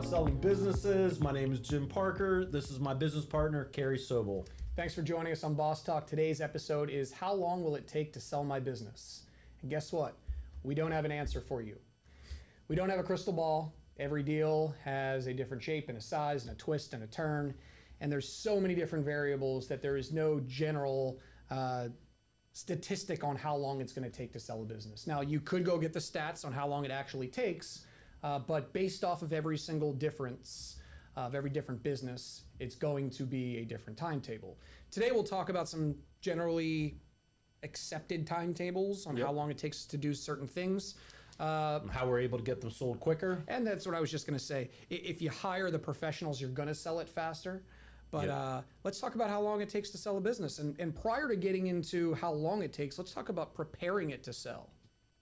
selling businesses. My name is Jim Parker. This is my business partner, Carey Sobel. Thanks for joining us on Boss Talk. Today's episode is how long will it take to sell my business? And guess what? We don't have an answer for you. We don't have a crystal ball. Every deal has a different shape and a size and a twist and a turn. And there's so many different variables that there is no general statistic on how long it's going to take to sell a business. Now, you could go get the stats on how long it actually takes, but based off of every single difference of every different business, it's going to be a different timetable. Today, we'll talk about some generally accepted timetables on how long it takes to do certain things. How we're able to get them sold quicker. And that's what I was just going to say. If you hire the professionals, you're going to sell it faster. But let's talk about how long it takes to sell a business. And prior to getting into how long it takes, let's talk about preparing it to sell.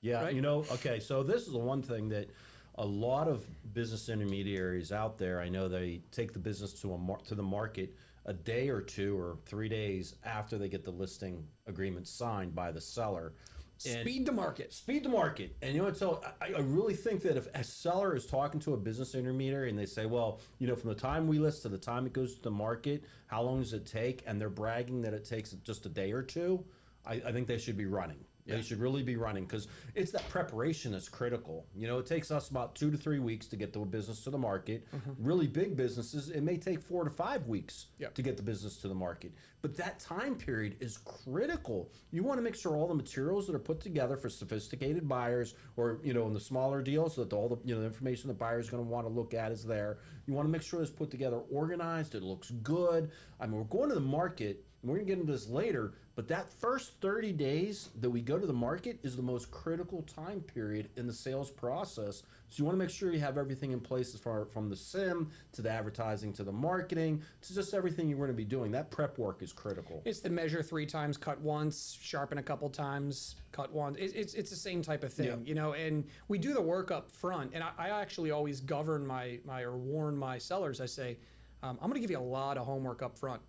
Yeah, right? Okay, so this is the one thing that a lot of business intermediaries out there, I know they take the business to the market a day or 2 or 3 days after they get the listing agreement signed by the seller. Speed to market. Speed to market. And so I really think that if a seller is talking to a business intermediary and they say, well, from the time we list to the time it goes to the market, how long does it take? And they're bragging that it takes just a day or 2, I think they should be running. They should really be running because it's that preparation that's critical. It takes us about 2 to 3 weeks to get the business to the market. Really big businesses, it may take 4 to 5 weeks to get the business to the market. But that time period is critical. You want to make sure all the materials that are put together for sophisticated buyers or, in the smaller deals, that all the, the information the buyer is going to want to look at is there. You want to make sure it's put together organized, it looks good. I mean, we're going to the market. We're going to get into this later, but that first 30 days that we go to the market is the most critical time period in the sales process. So you want to make sure you have everything in place as far from the SIM to the advertising to the marketing to just everything you're going to be doing. That prep work is critical. It's the measure 3 times, cut once, sharpen a couple times, cut once. It's the same type of thing, and we do the work up front. And I actually always govern or warn my sellers. I say, I'm going to give you a lot of homework up front.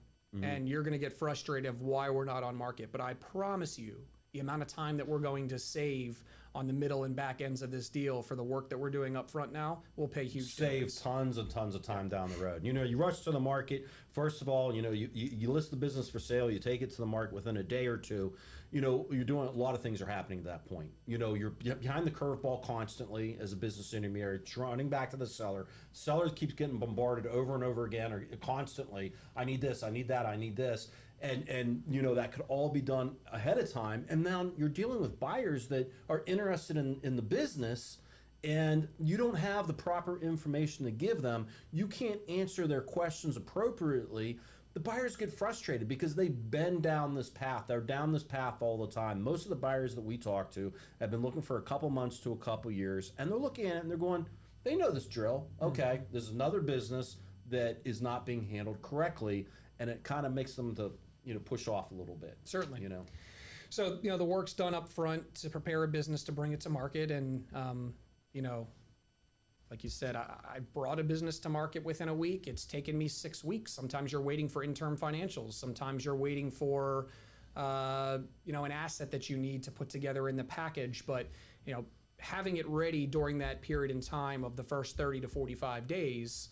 And you're going to get frustrated of why we're not on market. But I promise you, the amount of time that we're going to save on the middle and back ends of this deal for the work that we're doing up front now will pay huge dividends. Save tons and tons of time down the road. You rush to the market. First of all, you list the business for sale. You take it to the market within a day or 2. You're doing a lot of things are happening at that point. You're behind the curveball constantly as a business intermediary, running back to the seller. Seller keeps getting bombarded over and over again or constantly. I need this. I need that. I need this. And that could all be done ahead of time. And now you're dealing with buyers that are interested in the business and you don't have the proper information to give them. You can't answer their questions appropriately. The buyers get frustrated because they've been down this path. They're down this path all the time. Most of the buyers that we talk to have been looking for a couple months to a couple years, and they're looking at it and they're going, they know this drill. Okay, this is another business that is not being handled correctly, and it kind of makes them to push off a little bit. Certainly. So, the work's done up front to prepare a business to bring it to market. And, like you said, I brought a business to market within a week. It's taken me 6 weeks. Sometimes you're waiting for interim financials. Sometimes you're waiting for, an asset that you need to put together in the package. But, having it ready during that period in time of the first 30 to 45 days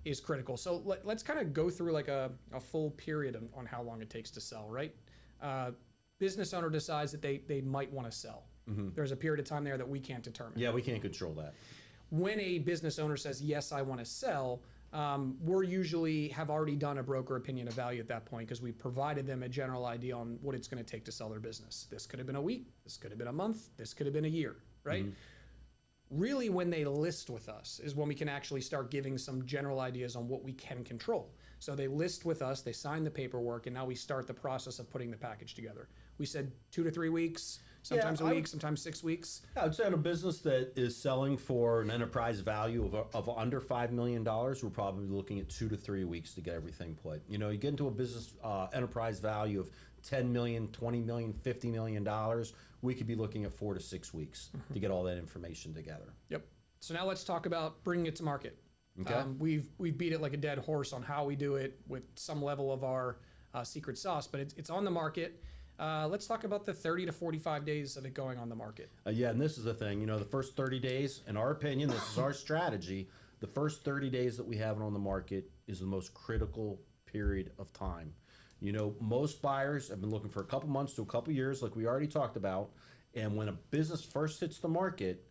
is critical. So let's kind of go through like a full period on how long it takes to sell, right? Business owner decides that they might want to sell. There's a period of time there that we can't determine. Yeah, we can't control that. When a business owner says, yes, I want to sell, we're usually have already done a broker opinion of value at that point because we provided them a general idea on what it's going to take to sell their business. This could have been a week. This could have been a month. This could have been a year, right? Really, when they list with us is when we can actually start giving some general ideas on what we can control. So they list with us, they sign the paperwork, and now we start the process of putting the package together. We said 2 to 3 weeks, sometimes a week, sometimes 6 weeks. I would say on a business that is selling for an enterprise value of under $5 million, we're probably looking at 2 to 3 weeks to get everything put. You get into a business enterprise value of $10 million, $20 million, $50 million, we could be looking at 4 to 6 weeks to get all that information together. Yep. So now let's talk about bringing it to market. Okay. We've beat it like a dead horse on how we do it with some level of our secret sauce, but it's on the market. Let's talk about the 30 to 45 days of it going on the market. And this is the thing, the first 30 days, in our opinion, this is our strategy. the first 30 days that we have it on the market is the most critical period of time. You know, most buyers have been looking for a couple months to a couple years, like we already talked about. And when a business first hits the market,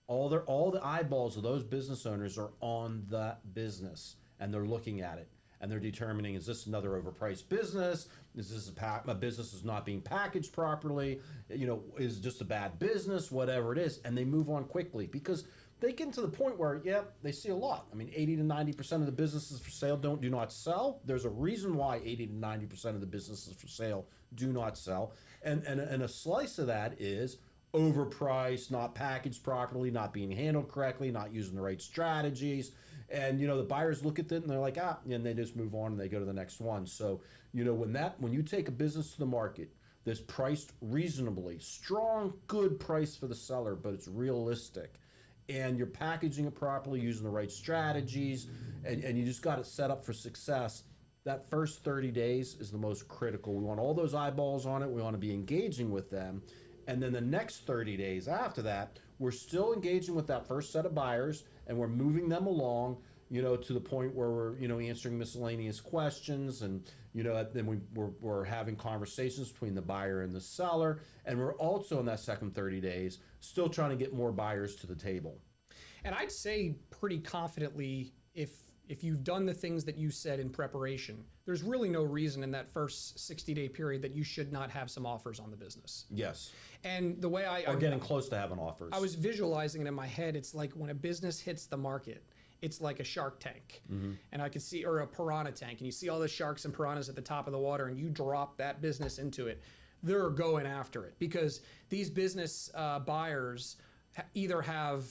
all the eyeballs of those business owners are on that business, and they're looking at it, and they're determining, is this another overpriced business? Is this a business is not being packaged properly? You know, is it just a bad business? Whatever it is, and they move on quickly because they get to the point where, yeah, they see a lot. I mean, 80 to 90% of the businesses for sale do not sell. There's a reason why 80 to 90% of the businesses for sale do not sell. And a slice of that is overpriced, not packaged properly, not being handled correctly, not using the right strategies. And, you know, the buyers look at it and they're like, and they just move on and they go to the next one. So, you know, when you take a business to the market that's priced reasonably, strong, good price for the seller, but it's realistic, and you're packaging it properly, using the right strategies, and you just got it set up for success, that first 30 days is the most critical. We want all those eyeballs on it. We want to be engaging with them. And then the next 30 days after that, we're still engaging with that first set of buyers, and we're moving them along, you know, to the point where we're, you know, answering miscellaneous questions, and, you know, then we're having conversations between the buyer and the seller. And we're also in that second 30 days still trying to get more buyers to the table. And I'd say pretty confidently, if you've done the things that you said in preparation, there's really no reason in that first 60-day period that you should not have some offers on the business. Yes. And the way I'm getting close to having offers. I was visualizing it in my head. It's like when a business hits the market, it's like a shark tank. Mm-hmm. And I could see, or a piranha tank, and you see all the sharks and piranhas at the top of the water, and you drop that business into it. They're going after it because these business buyers either have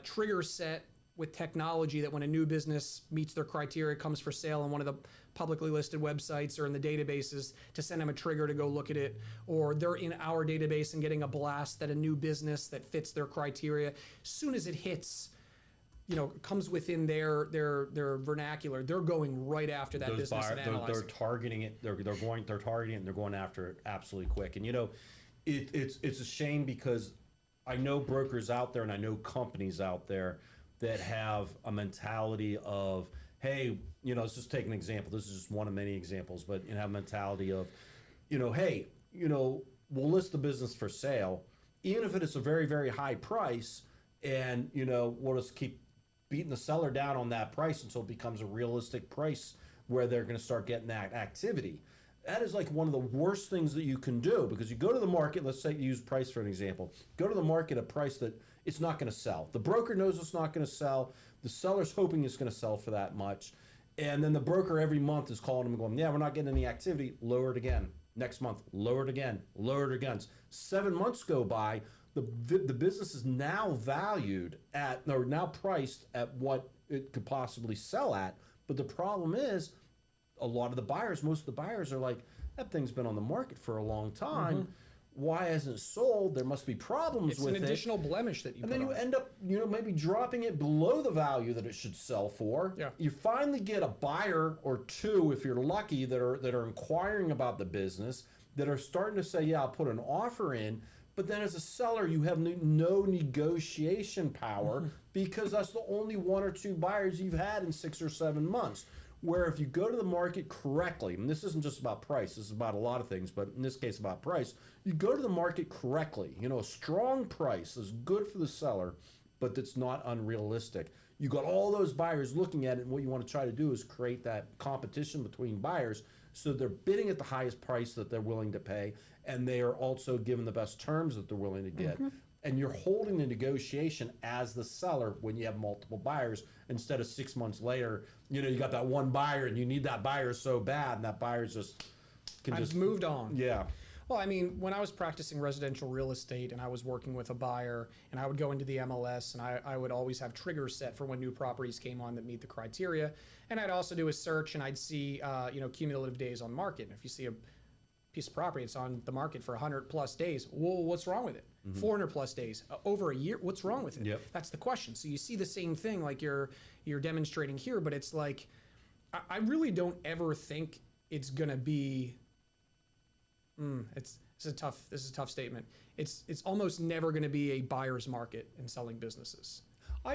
triggers set with technology that when a new business meets their criteria, comes for sale on one of the publicly listed websites or in the databases, to send them a trigger to go look at it, or they're in our database and getting a blast that a new business that fits their criteria, as soon as it hits, you know, comes within their vernacular, they're going right after that business and analyzing. They're targeting it. They're targeting it, and they're going after it absolutely quick. And you know, it's a shame because I know brokers out there and I know companies out there that have a mentality of, hey, you know, let's just take an example. This is just one of many examples, but you know, have a mentality of, you know, hey, you know, we'll list the business for sale, even if it is a very, very high price, and you know, we'll just keep beating the seller down on that price until it becomes a realistic price where they're going to start getting that activity. That is like one of the worst things that you can do, because you go to the market, let's say you use price for an example, go to the market at a price that it's not going to sell. The broker knows it's not going to sell. The seller's hoping it's going to sell for that much. And then the broker every month is calling them and going, yeah, we're not getting any activity. Lower it again. Next month, lower it again. Lower it again. 7 months go by. The business is now valued at, or now priced at what it could possibly sell at. But the problem is, a lot of the buyers, most of the buyers are like, that thing's been on the market for a long time. Mm-hmm. Why hasn't it sold? There must be problems with it. It's an additional blemish that you put on. And then you end up, you know, maybe dropping it below the value that it should sell for. Yeah. You finally get a buyer or two, if you're lucky, that are inquiring about the business, that are starting to say, yeah, I'll put an offer in. But then as a seller, you have no negotiation power because that's the only one or two buyers you've had in 6 or 7 months. Where if you go to the market correctly, and this isn't just about price, this is about a lot of things, but in this case about price, you go to the market correctly. You know, a strong price is good for the seller, but it's not unrealistic. You got all those buyers looking at it, and what you want to try to do is create that competition between buyers so they're bidding at the highest price that they're willing to pay, and they are also given the best terms that they're willing to get. Mm-hmm. And you're holding the negotiation as the seller when you have multiple buyers, instead of 6 months later, you know, you got that one buyer and you need that buyer so bad, and that buyer's just moved on. Yeah. Well, I mean, when I was practicing residential real estate and I was working with a buyer, and I would go into the MLS, and I would always have triggers set for when new properties came on that meet the criteria. And I'd also do a search, and I'd see, you know, cumulative days on market. And if you see a piece of property, it's on the market for 100 plus days, well, what's wrong with it? Mm-hmm. 400 plus days, over a year, what's wrong with it? Yep. That's the question. So you see the same thing like you're demonstrating here, but it's like, I really don't ever think it's gonna be, this is a tough statement. It's almost never gonna be a buyer's market in selling businesses. I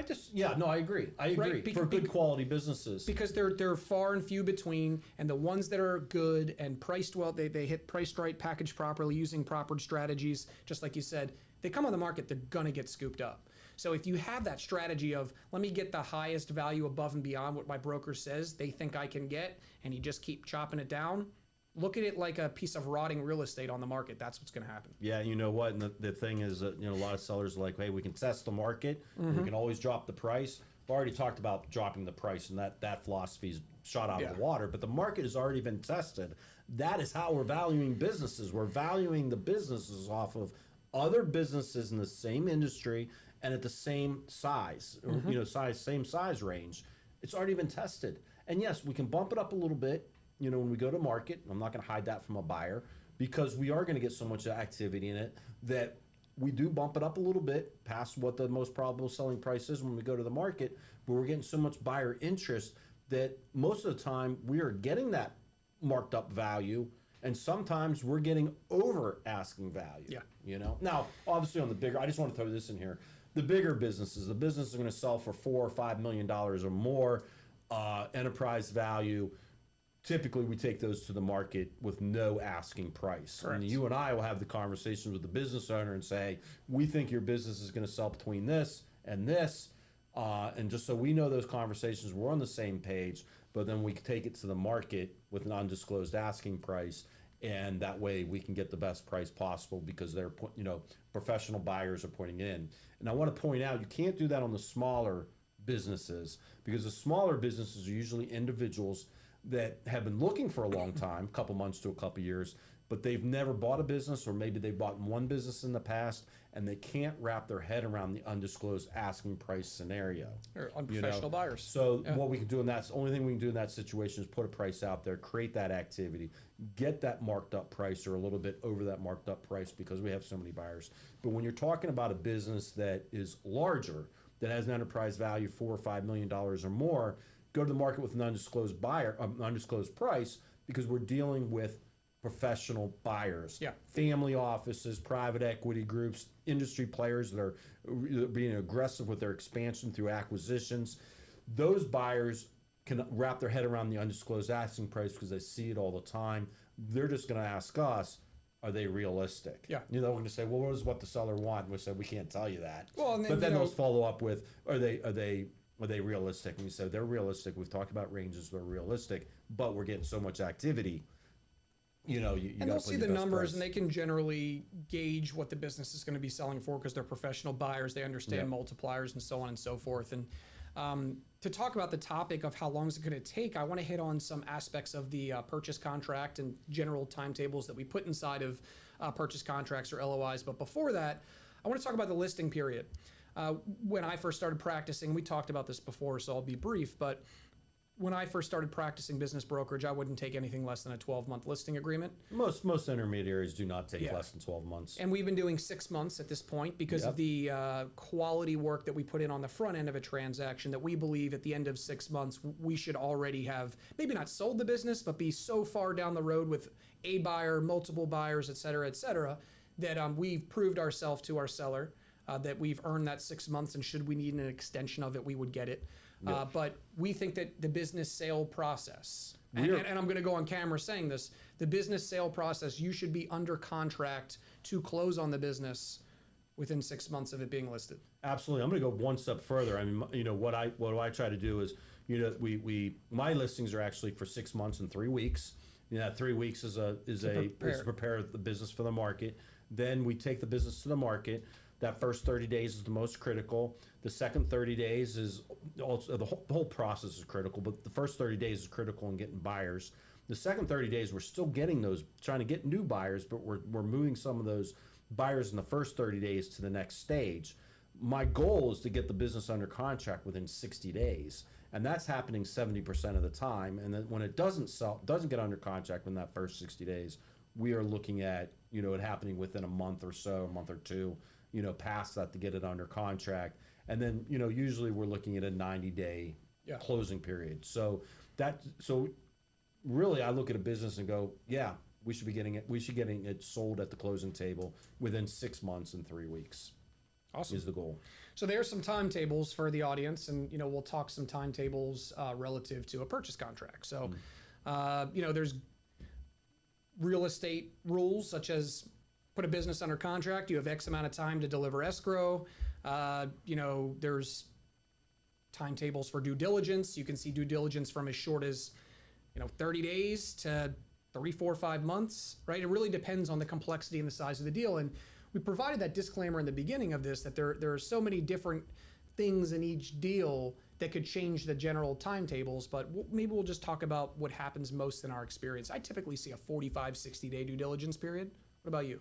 agree. Right? For good quality businesses. Because they're far and few between, and the ones that are good and priced well, they hit priced right, packaged properly, using proper strategies, just like you said, they come on the market, they're gonna get scooped up. So if you have that strategy of, let me get the highest value above and beyond what my broker says they think I can get, and you just keep chopping it down, look at it like a piece of rotting real estate on the market. That's what's going to happen. Yeah, you know what? And the thing is that, a lot of sellers are like, hey, we can test the market. We can always drop the price. We've already talked about dropping the price, and that philosophy's shot out of the water. But the market has already been tested. That is how we're valuing businesses. We're valuing the businesses off of other businesses in the same industry and at the same size, same size range. It's already been tested. And yes, we can bump it up a little bit, when we go to market. I'm not going to hide that from a buyer, because we are going to get so much activity in it that we do bump it up a little bit past what the most probable selling price is when we go to the market. But we're getting so much buyer interest that most of the time we are getting that marked up value, and sometimes we're getting over asking value. Now, obviously on the bigger, I just want to throw this in here. The bigger businesses, the businesses are going to sell for $4 or $5 million or more enterprise value. Typically, we take those to the market with no asking price. Correct. And you and I will have the conversations with the business owner and say, we think your business is going to sell between this and this. And just so we know those conversations, we're on the same page, but then we take it to the market with an undisclosed asking price. And that way we can get the best price possible, because they're, professional buyers are putting in. And I want to point out, you can't do that on the smaller businesses, because the smaller businesses are usually individuals that have been looking for a long time, a couple months to a couple years, but they've never bought a business, or maybe they bought one business in the past, and they can't wrap their head around the undisclosed asking price scenario. Or unprofessional buyers. So what we can do, and that's the only thing we can do in that situation, is put a price out there, create that activity, get that marked up price or a little bit over that marked up price, because we have so many buyers. But when you're talking about a business that is larger, that has an enterprise value $4 or $5 million or more, go to the market with an undisclosed buyer, undisclosed price, because we're dealing with professional buyers, family offices, private equity groups, industry players that are being aggressive with their expansion through acquisitions. Those buyers can wrap their head around the undisclosed asking price because they see it all the time. They're just going to ask us, are they realistic? We're going to say, well, what does what the seller want? And we say, we can't tell you that. Well, and then, but then they'll follow up with, are they realistic? And we say, they're realistic. We've talked about ranges, they're realistic, but we're getting so much activity. You and they'll see the numbers, and they can generally gauge what the business is going to be selling for, because they're professional buyers. They understand multipliers and so on and so forth. And to talk about the topic of how long is it going to take, I want to hit on some aspects of the purchase contract and general timetables that we put inside of purchase contracts or LOIs. But before that, I want to talk about the listing period. When I first started practicing, we talked about this before, so I'll be brief, but when I first started practicing business brokerage, I wouldn't take anything less than a 12-month listing agreement. Most intermediaries do not take less than 12 months. And we've been doing 6 months at this point because of the quality work that we put in on the front end of a transaction, that we believe at the end of 6 months, we should already have maybe not sold the business, but be so far down the road with a buyer, multiple buyers, et cetera, that we've proved ourselves to our seller that we've earned that 6 months, and should we need an extension of it, we would get it. But we think that the business sale process, and I'm going to go on camera saying this, the business sale process, you should be under contract to close on the business within 6 months of it being listed. Absolutely. I'm going to go one step further. I mean, what I try to do is, my listings are actually for 6 months and 3 weeks. 3 weeks is to prepare the business for the market. Then we take the business to the market. That first 30 days is the most critical. The second 30 days is also, the whole process is critical, but the first 30 days is critical in getting buyers. The second 30 days, we're still getting those, trying to get new buyers, but we're moving some of those buyers in the first 30 days to the next stage. My goal is to get the business under contract within 60 days. And that's happening 70% of the time. And then when it doesn't get under contract in that first 60 days, we are looking at, it happening within a month or so, a month or two, past that to get it under contract. And then, usually we're looking at a 90-day closing period. So really I look at a business and go, we should be getting it sold at the closing table within 6 months and 3 weeks. Awesome. is the goal. So there's some timetables for the audience, and we'll talk some timetables relative to a purchase contract. So, there's real estate rules such as put a business under contract. You have X amount of time to deliver escrow. There's timetables for due diligence. You can see due diligence from as short as 30 days to 3, 4, 5 months, right? It really depends on the complexity and the size of the deal. And we provided that disclaimer in the beginning of this that there are so many different things in each deal that could change the general timetables, but maybe we'll just talk about what happens most in our experience. I typically see a 45, 60-day due diligence period. What about you?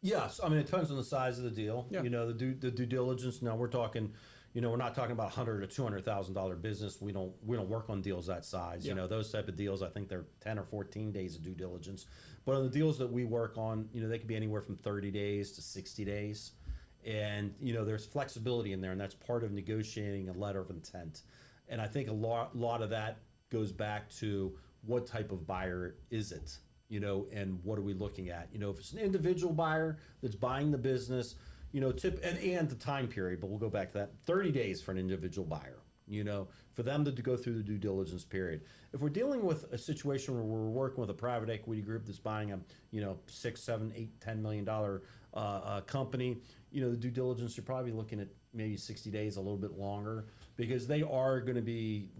Yes, I mean, it depends on the size of the deal. Yeah. The due diligence. Now we're talking, we're not talking about $100,000 or $200,000 business. We don't work on deals that size. Yeah. Those type of deals, I think they're 10 or 14 days of due diligence. But on the deals that we work on, they could be anywhere from 30 days to 60 days. And, there's flexibility in there, and that's part of negotiating a letter of intent. And I think a lot of that goes back to what type of buyer is it, and what are we looking at? If it's an individual buyer that's buying the business, and the time period, but we'll go back to that, 30 days for an individual buyer, for them to go through the due diligence period. If we're dealing with a situation where we're working with a private equity group that's buying a, $6, $7, $8, $10 million company, the due diligence, you're probably looking at maybe 60 days, a little bit longer, because they are going to be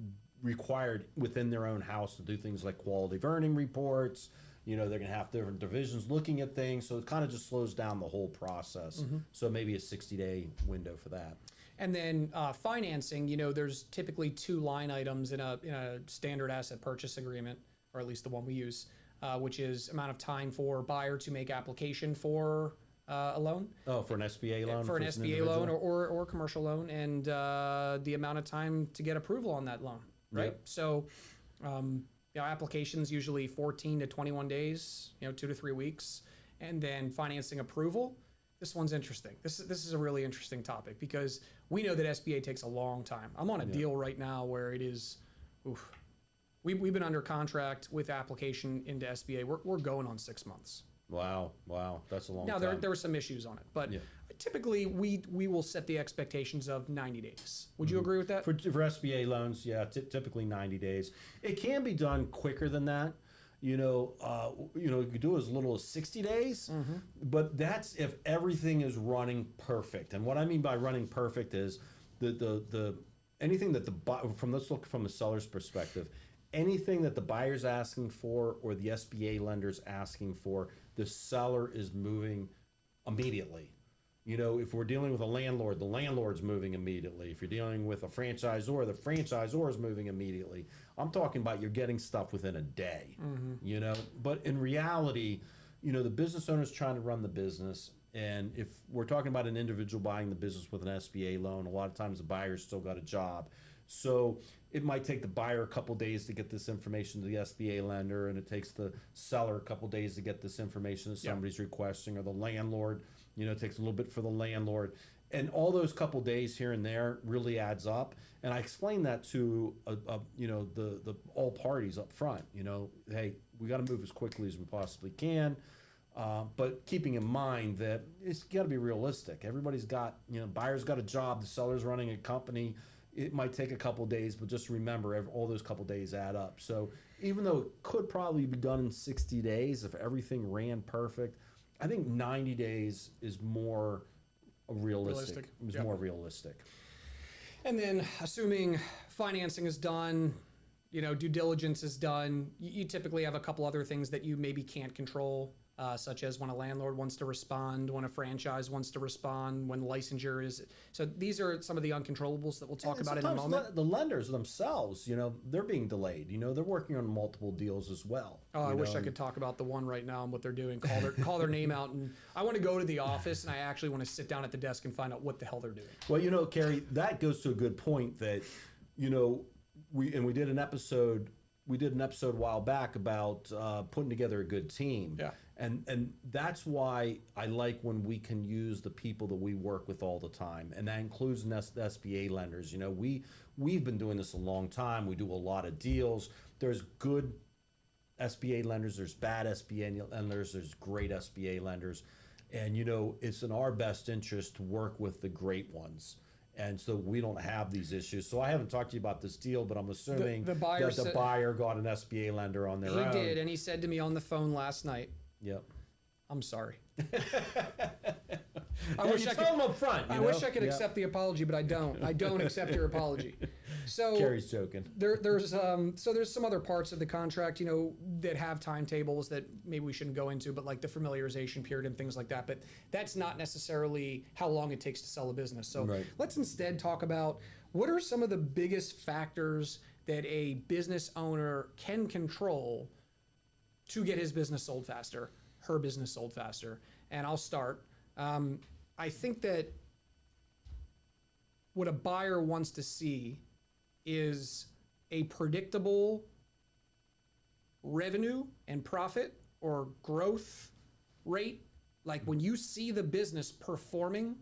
required within their own house to do things like quality of earning reports. They're going to have different divisions looking at things. So it kind of just slows down the whole process. Mm-hmm. So maybe a 60-day window for that. And then financing, there's typically 2 line items in a standard asset purchase agreement, or at least the one we use, which is amount of time for buyer to make application for a loan. Oh, for an SBA loan? For an SBA loan or commercial loan, and the amount of time to get approval on that loan, right? Yep. So, applications usually 14 to 21 days, 2 to 3 weeks, and then financing approval. This one's interesting. This is a really interesting topic because we know that SBA takes a long time. I'm on a deal right now where it is, we've been under contract with application into SBA. We're going on 6 months. Wow, that's a long time. Now there were some issues on it, but typically we will set the expectations of 90 days. Would you agree with that? For SBA loans, typically 90 days. It can be done quicker than that. You could do as little as 60 days, but that's if everything is running perfect. And what I mean by running perfect is the anything that let's look from the seller's perspective, anything that the buyer's asking for or the SBA lender's asking for, the seller is moving immediately. If we're dealing with a landlord, the landlord's moving immediately. If you're dealing with a franchisor, the franchisor is moving immediately. I'm talking about you're getting stuff within a day, But in reality, the business owner's trying to run the business. And if we're talking about an individual buying the business with an SBA loan, a lot of times the buyer's still got a job. So it might take the buyer a couple days to get this information to the SBA lender, and it takes the seller a couple days to get this information that somebody's requesting, or the landlord, it takes a little bit for the landlord. And all those couple days here and there really adds up. And I explain that to the all parties up front. Hey, we got to move as quickly as we possibly can, but keeping in mind that it's got to be realistic. Everybody's got, buyer's got a job, the seller's running a company. It might take a couple days, but just remember, all those couple days add up. So even though it could probably be done in 60 days if everything ran perfect, I think 90 days is more realistic. More realistic. And then assuming financing is done, due diligence is done, you typically have a couple other things that you maybe can't control, such as when a landlord wants to respond, when a franchise wants to respond, when licensure is. So these are some of the uncontrollables that we'll talk about in a moment. The lenders themselves, they're being delayed. They're working on multiple deals as well. Oh, I wish I could talk about the one right now and what they're doing. Call their name out, and I want to go to the office and I actually want to sit down at the desk and find out what the hell they're doing. Well, Carey, that goes to a good point that, we did an episode. We did an episode a while back about putting together a good team. Yeah. And that's why I like when we can use the people that we work with all the time. And that includes the SBA lenders. We've been doing this a long time. We do a lot of deals. There's good SBA lenders. There's bad SBA lenders. There's great SBA lenders. And, it's in our best interest to work with the great ones. And so we don't have these issues. So I haven't talked to you about this deal, but I'm assuming the buyer that the buyer got an SBA lender on their own. He did, and he said to me on the phone last night, Yep. I'm sorry. I wish I could tell them up front. I wish I could accept the apology, but I don't. I don't accept your apology. So Carey's joking. There's some other parts of the contract, that have timetables that maybe we shouldn't go into, but like the familiarization period and things like that. But that's not necessarily how long it takes to sell a business. So let's instead talk about what are some of the biggest factors that a business owner can control to get his business sold faster, her business sold faster. And I'll start. I think that what a buyer wants to see is a predictable revenue and profit or growth rate. Like when you see the business performing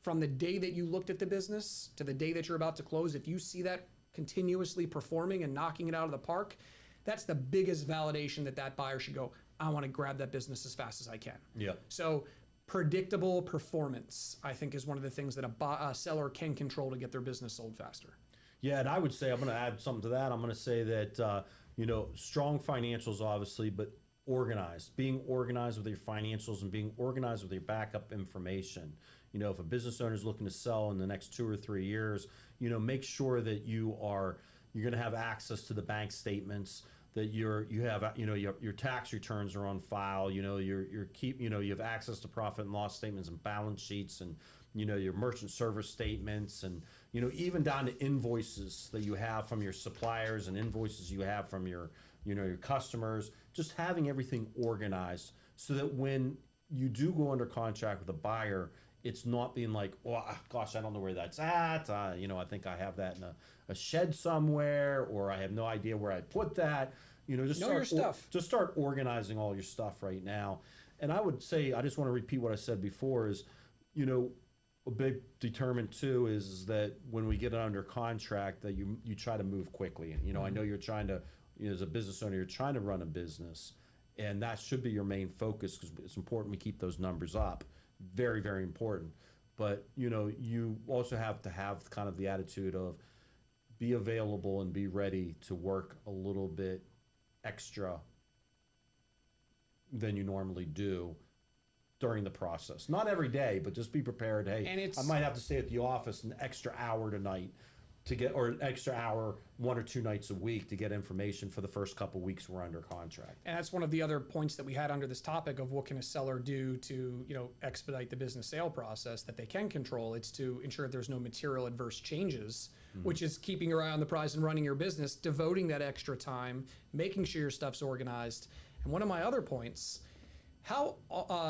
from the day that you looked at the business to the day that you're about to close, if you see that continuously performing and knocking it out of the park, that's the biggest validation that buyer should go, I want to grab that business as fast as I can. Yeah. So predictable performance, I think, is one of the things that a seller can control to get their business sold faster. Yeah, and I would say, I'm going to add something to that. I'm going to say that, strong financials, obviously, but organized. Being organized with your financials and being organized with your backup information. If a business owner is looking to sell in the next 2 or 3 years, make sure that you're going to have access to the bank statements, that you have your tax returns are on file, you have access to profit and loss statements and balance sheets, and your merchant service statements, and even down to invoices that you have from your suppliers and invoices you have from your customers. Just having everything organized so that when you do go under contract with a buyer, it's not being like, oh gosh, I don't know where that's at. I think I have that in a shed somewhere, or I have no idea where I put that. Just know your stuff. Just start organizing all your stuff right now. And I would say, I just want to repeat what I said before is, a big determinant too is that when we get it under contract, that you try to move quickly. I know you're trying to, as a business owner, you're trying to run a business, and that should be your main focus because it's important we keep those numbers up. Very, very important. But, you also have to have kind of the attitude of be available and be ready to work a little bit extra than you normally do during the process. Not every day, but just be prepared. Hey, I might have to stay at the office an extra hour tonight to get, or an extra hour 1 or 2 nights a week to get information for the first couple of weeks we're under contract. And that's one of the other points that we had under this topic of what can a seller do to, expedite the business sale process that they can control. It's to ensure there's no material adverse changes, which is keeping your eye on the prize and running your business, devoting that extra time, making sure your stuff's organized. And one of my other points, how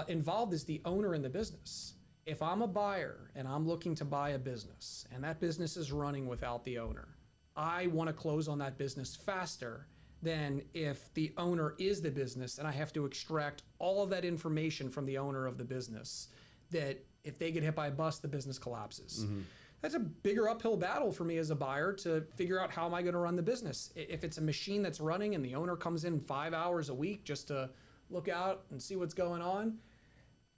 involved is the owner in the business? If I'm a buyer and I'm looking to buy a business and that business is running without the owner, I want to close on that business faster than if the owner is the business and I have to extract all of that information from the owner of the business, that if they get hit by a bus, the business collapses. Mm-hmm. That's a bigger uphill battle for me as a buyer to figure out how am I going to run the business. If it's a machine that's running and the owner comes in 5 hours a week just to look out and see what's going on,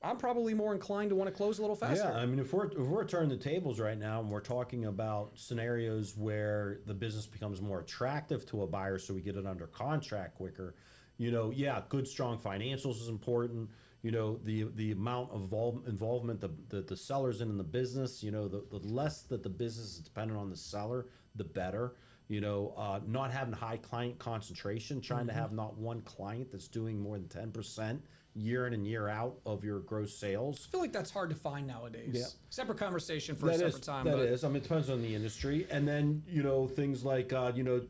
I'm probably more inclined to want to close a little faster. Yeah, I mean, if we're turning the tables right now and we're talking about scenarios where the business becomes more attractive to a buyer so we get it under contract quicker, good, strong financials is important. The amount of involvement the seller's in the business, the less that the business is dependent on the seller, the better. Not having high client concentration, trying to have not one client that's doing more than 10% year in and year out of your gross sales. I feel like that's hard to find nowadays. Yeah. Separate conversation for a separate time. That is. I mean, it depends on the industry. And then, things like,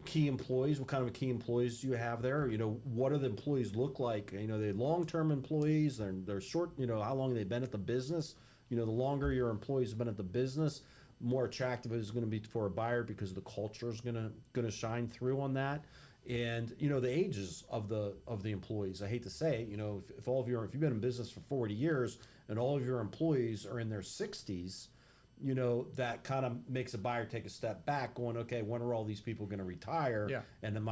key employees, what kind of key employees do you have there? What do the employees look like? They're long-term employees, they're short, how long have they been at the business? The longer your employees have been at the business, more attractive it is going to be for a buyer because the culture is going to shine through on that. And the ages of the employees. I hate to say it, if you've been in business for 40 years and all of your employees are in their 60s, that kind of makes a buyer take a step back, going, okay, when are all these people going to retire? Yeah. And when am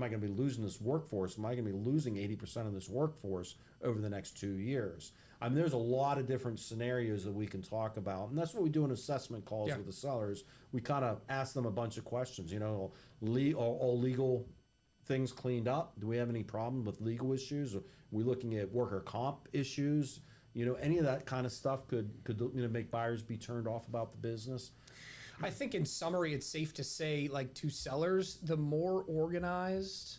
I going to be losing this workforce? Am I going to be losing 80% of this workforce over the next 2 years? I mean, there's a lot of different scenarios that we can talk about, and that's what we do in assessment calls with the sellers. We kind of ask them a bunch of questions. All legal things cleaned up? Do we have any problem with legal issues? Are we looking at worker comp issues? Any of that kind of stuff could make buyers be turned off about the business. I think in summary, it's safe to say, like, to sellers, the more organized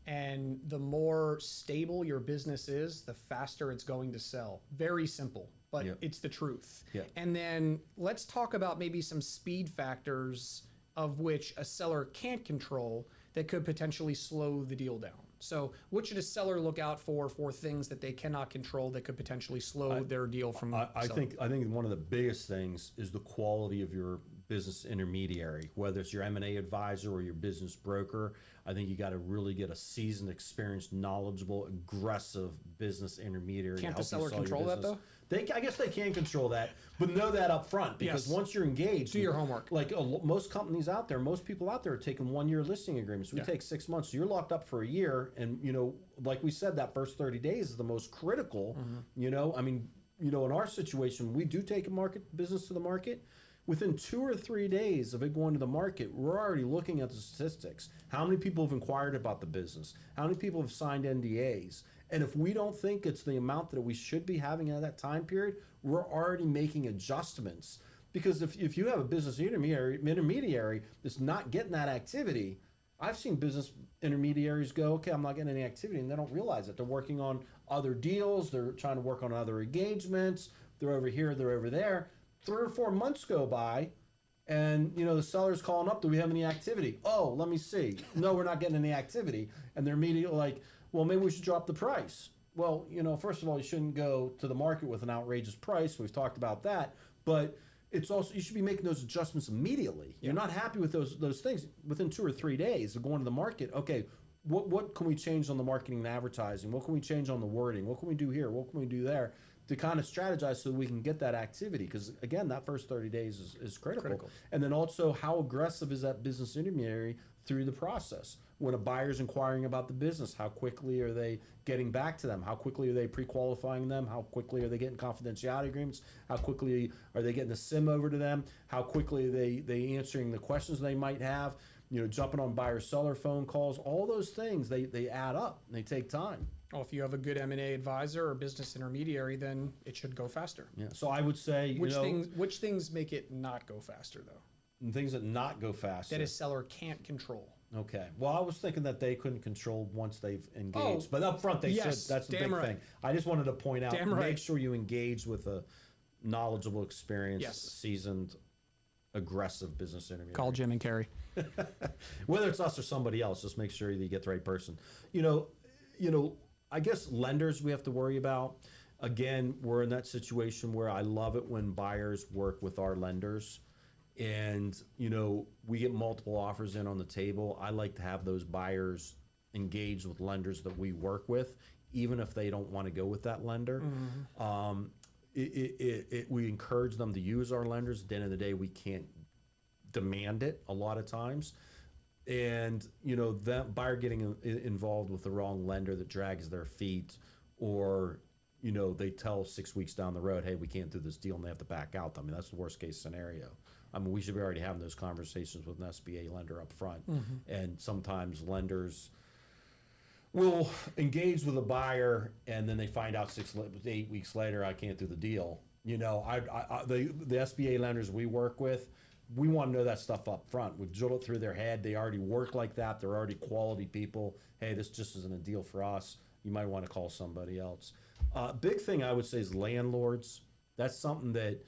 and the more stable your business is, the faster it's going to sell. Very simple, but it's the truth. And then let's talk about maybe some speed factors of which a seller can't control that could potentially slow the deal down. So what should a seller look out for things that they cannot control that could potentially slow their deal from I think one of the biggest things is the quality of your business intermediary, whether it's your M&A advisor or your business broker. I think you got to really get a seasoned, experienced, knowledgeable, aggressive business intermediary. Can't the seller control that though? I guess they can control that, but know that up front, because once you're engaged, do your homework. Like most companies out there, most people out there are taking 1-year listing agreements. We take 6 months, so you're locked up for a year. And like we said, that first 30 days is the most critical. I mean, in our situation, we do take a business to the market. Within 2 or 3 days of it going to the market, we're already looking at the statistics. How many people have inquired about the business? How many people have signed NDAs? And if we don't think it's the amount that we should be having at that time period, we're already making adjustments. Because if you have a business intermediary that's not getting that activity, I've seen business intermediaries go, okay, I'm not getting any activity, and they don't realize it. They're working on other deals. They're trying to work on other engagements. They're over here, they're over there. 3 or 4 months go by, and the seller's calling up, do we have any activity? Oh, let me see. No, we're not getting any activity. And they're immediately like, well, maybe we should drop the price. Well, first of all, you shouldn't go to the market with an outrageous price. We've talked about that. But it's also, you should be making those adjustments immediately. You're not happy with those things within 2 or 3 days of going to the market. Okay, what can we change on the marketing and advertising? What can we change on the wording? What can we do here? What can we do there? To kind of strategize so that we can get that activity. Because again, that first 30 days is critical. And then also, how aggressive is that business intermediary through the process? When a buyer's inquiring about the business, how quickly are they getting back to them? How quickly are they pre-qualifying them? How quickly are they getting confidentiality agreements? How quickly are they getting the SIM over to them? How quickly are they answering the questions they might have? Jumping on buyer-seller phone calls. All those things, they add up. And they take time. Well, if you have a good M&A advisor or business intermediary, then it should go faster. Yeah. So I would say, which things make it not go faster, though? Things that not go faster. That a seller can't control. Okay. Well, I was thinking that they couldn't control once they've engaged, but up front they should. That's the big thing. I just wanted to point out, make sure you engage with a knowledgeable, experienced, seasoned, aggressive business intermediary. Call Jim and Carey. Whether it's us or somebody else, just make sure that you get the right person. I guess lenders we have to worry about. Again, we're in that situation where I love it when buyers work with our lenders, and we get multiple offers in on the table. I like to have those buyers engaged with lenders that we work with, even if they don't want to go with that lender. We encourage them to use our lenders. At the end of the day, we can't demand it a lot of times. And that buyer getting involved with the wrong lender that drags their feet, or they tell 6 weeks down the road, hey, we can't do this deal, and they have to back out. I mean, that's the worst case scenario. I mean, we should be already having those conversations with an SBA lender up front. And sometimes lenders will engage with a buyer, and then they find out 6 to 8 weeks later, I can't do the deal. The SBA lenders we work with, we want to know that stuff up front. We drill it through their head. They already work like that. They're already quality people. Hey, this just isn't a deal for us. You might want to call somebody else. Big thing I would say is landlords. That's something that,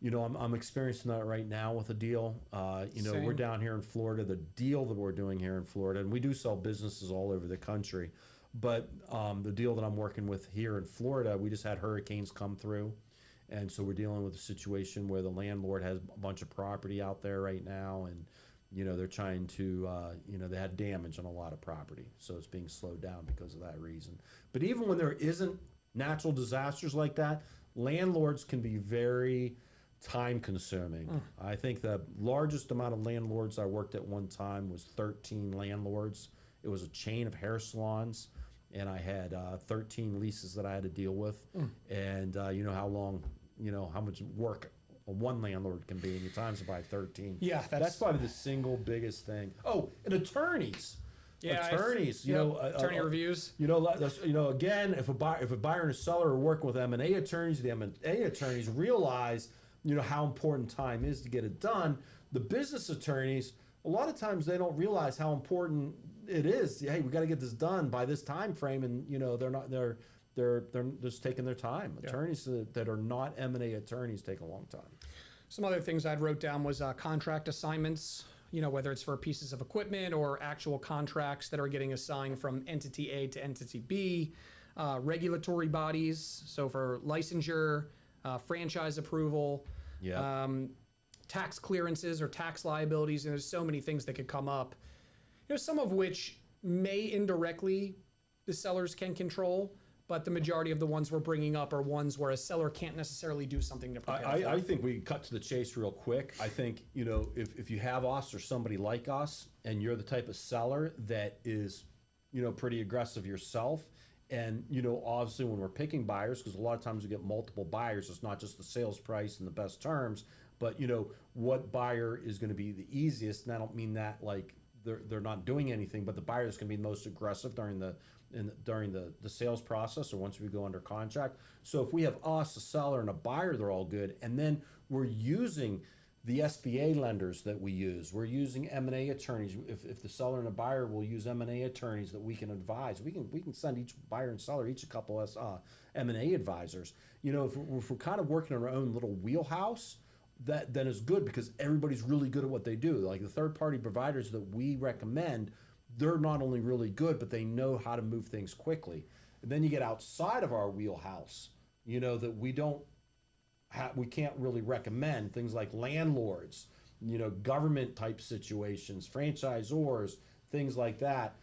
I'm experiencing that right now with a deal. We're down here in Florida. The deal that we're doing here in Florida, and we do sell businesses all over the country, but the deal that I'm working with here in Florida, we just had hurricanes come through. And so we're dealing with a situation where the landlord has a bunch of property out there right now, and they're trying to they had damage on a lot of property, so it's being slowed down because of that reason. But even when there isn't natural disasters like that, landlords can be very time consuming. I think the largest amount of landlords I worked at one time was 13 landlords. It was a chain of hair salons, and I had 13 leases that I had to deal with. And you know how long, you know, how much work one landlord can be, and you times it by 13. Yeah, that's probably the single biggest thing. Oh, and attorneys. Yeah, attorneys, attorney reviews. Again, if a buyer and a seller are working with M&A attorneys, the M&A attorneys realize, how important time is to get it done. The business attorneys, a lot of times they don't realize how important it is. Hey, we got to get this done by this time frame, and they're just taking their time. Yeah. Attorneys that are not M&A attorneys take a long time. Some other things I'd wrote down was contract assignments. Whether it's for pieces of equipment or actual contracts that are getting assigned from entity A to entity B, regulatory bodies, so for licensure, franchise approval, tax clearances or tax liabilities, and there's so many things that could come up, some of which may indirectly the sellers can control, but the majority of the ones we're bringing up are ones where a seller can't necessarily do something to prepare for. I think we cut to the chase real quick. I think, if you have us or somebody like us, and you're the type of seller that is, pretty aggressive yourself, and, obviously when we're picking buyers, because a lot of times we get multiple buyers, it's not just the sales price and the best terms, but, what buyer is going to be the easiest, and I don't mean that like they're not doing anything, but the buyer is going to be the most aggressive during the sales process or once we go under contract. So if we have us, a seller, and a buyer, they're all good. And then we're using the SBA lenders that we use. We're using M&A attorneys. If the seller and the buyer will use M&A attorneys that we can advise, we can send each buyer and seller each a couple of M&A advisors. If we're kind of working in our own little wheelhouse, that then is good because everybody's really good at what they do. Like the third-party providers that we recommend, they're not only really good, but they know how to move things quickly. And then you get outside of our wheelhouse, that we can't really recommend things like landlords, government type situations, franchisors, things like that.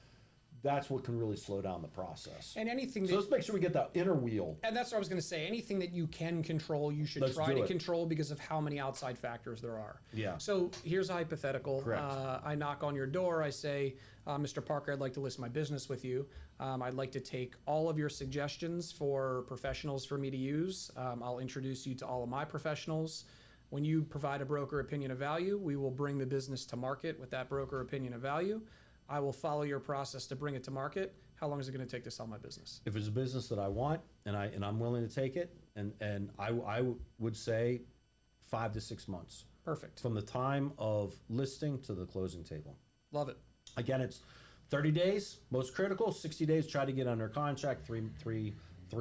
That's what can really slow down the process. And anything so let's make sure we get that inner wheel. And that's what I was going to say. Anything that you can control, you should try to control because of how many outside factors there are. Yeah. So here's a hypothetical. Correct. I knock on your door. I say, Mr. Parker, I'd like to list my business with you. I'd like to take all of your suggestions for professionals for me to use. I'll introduce you to all of my professionals. When you provide a broker opinion of value, we will bring the business to market with that broker opinion of value. I will follow your process to bring it to market. How long is it going to take to sell my business? If it's a business that I want and I'm willing to take it, and I would say 5 to 6 months. Perfect. From the time of listing to the closing table. Love it. Again, it's 30 days, most critical. 60 days, try to get under contract. 3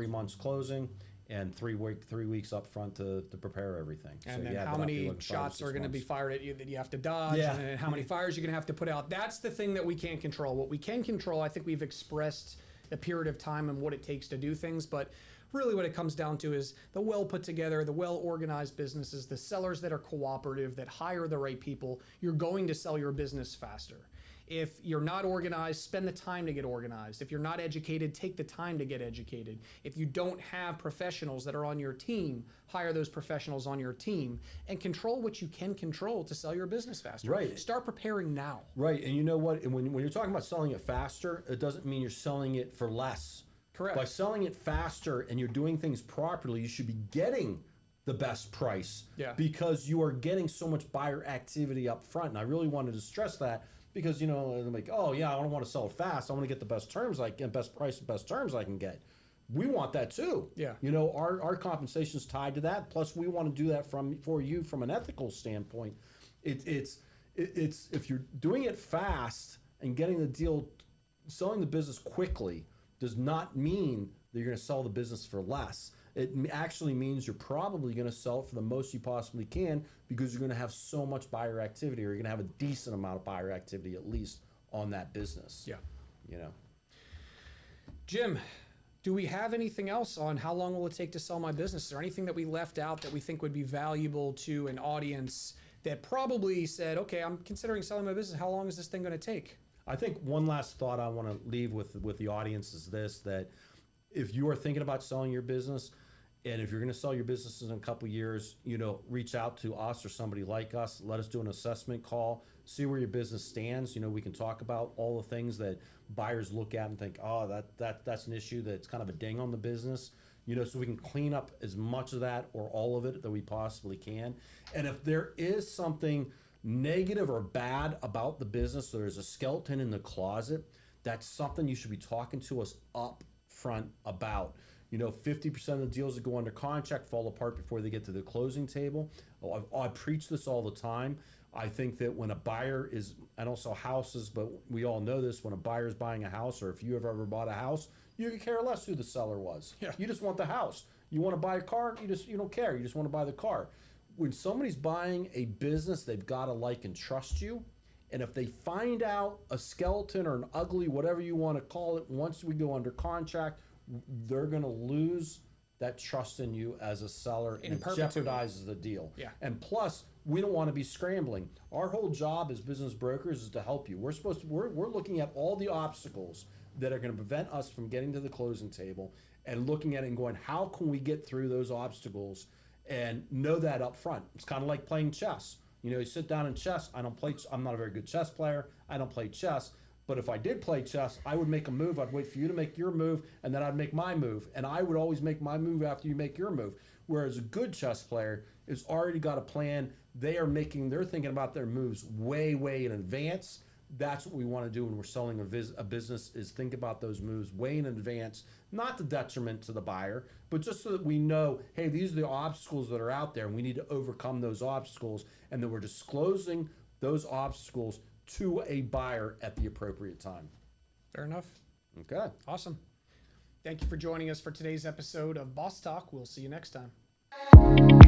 months closing. And 3 weeks up front to prepare everything. And then how many shots are going to be fired at you that you have to dodge, and how many fires you're going to have to put out. That's the thing that we can't control. What we can control, I think we've expressed a period of time and what it takes to do things, but really what it comes down to is the well put together, the well organized businesses, the sellers that are cooperative, that hire the right people. You're going to sell your business faster. If you're not organized, spend the time to get organized. If you're not educated, take the time to get educated. If you don't have professionals that are on your team, hire those professionals on your team and control what you can control to sell your business faster. Right. Start preparing now. Right. And you know what? When you're talking about selling it faster, it doesn't mean you're selling it for less. Correct. By selling it faster and you're doing things properly, you should be getting the best price. Yeah. Because you are getting so much buyer activity up front. And I really wanted to stress that. Because, like, oh, yeah, I don't want to sell it fast. I want to get the best terms best price and best terms I can get. We want that too. Yeah. Our compensation is tied to that. Plus, we want to do that for you from an ethical standpoint. It's if you're doing it fast and getting the deal, selling the business quickly does not mean that you're going to sell the business for less. It actually means you're probably going to sell it for the most you possibly can because you're going to have so much buyer activity, or you're going to have a decent amount of buyer activity at least on that business. Yeah. Jim, do we have anything else on how long will it take to sell my business? Is there anything that we left out that we think would be valuable to an audience that probably said, okay, I'm considering selling my business. How long is this thing going to take? I think one last thought I want to leave with the audience is this, that if you are thinking about selling your business, And if you're going to sell your businesses in a couple of years, reach out to us or somebody like us. Let us do an assessment call, see where your business stands. We can talk about all the things that buyers look at and think, oh, that's an issue that's kind of a ding on the business. So we can clean up as much of that or all of it that we possibly can. And if there is something negative or bad about the business, there's a skeleton in the closet, that's something you should be talking to us up front about. 50% of the deals that go under contract fall apart before they get to the closing table. I preach this all the time. I think that when a buyer is, I don't sell houses, but we all know this, when a buyer is buying a house, or if you have ever bought a house, you could care less who the seller was. Yeah. You just want the house. You want to buy a car, you don't care. You just want to buy the car. When somebody's buying a business, they've got to like and trust you. And if they find out a skeleton or an ugly, whatever you want to call it, once we go under contract, they're going to lose that trust in you as a seller, and it jeopardizes the deal. Yeah. And plus, we don't want to be scrambling. Our whole job as business brokers is to help you. We're looking at all the obstacles that are going to prevent us from getting to the closing table, and looking at it and going, how can we get through those obstacles, and know that up front. It's kind of like playing chess. You sit down in chess. I'm not a very good chess player. I don't play chess. But if I did play chess, I would make a move. I'd wait for you to make your move, and then I'd make my move. And I would always make my move after you make your move. Whereas a good chess player has already got a plan. They're thinking about their moves way, way in advance. That's what we want to do when we're selling a business, is think about those moves way in advance, not the detriment to the buyer, but just so that we know, hey, these are the obstacles that are out there, and we need to overcome those obstacles, and then we're disclosing those obstacles to a buyer at the appropriate time. Fair enough. Okay. Awesome. Thank you for joining us for today's episode of Boss Talk. We'll see you next time.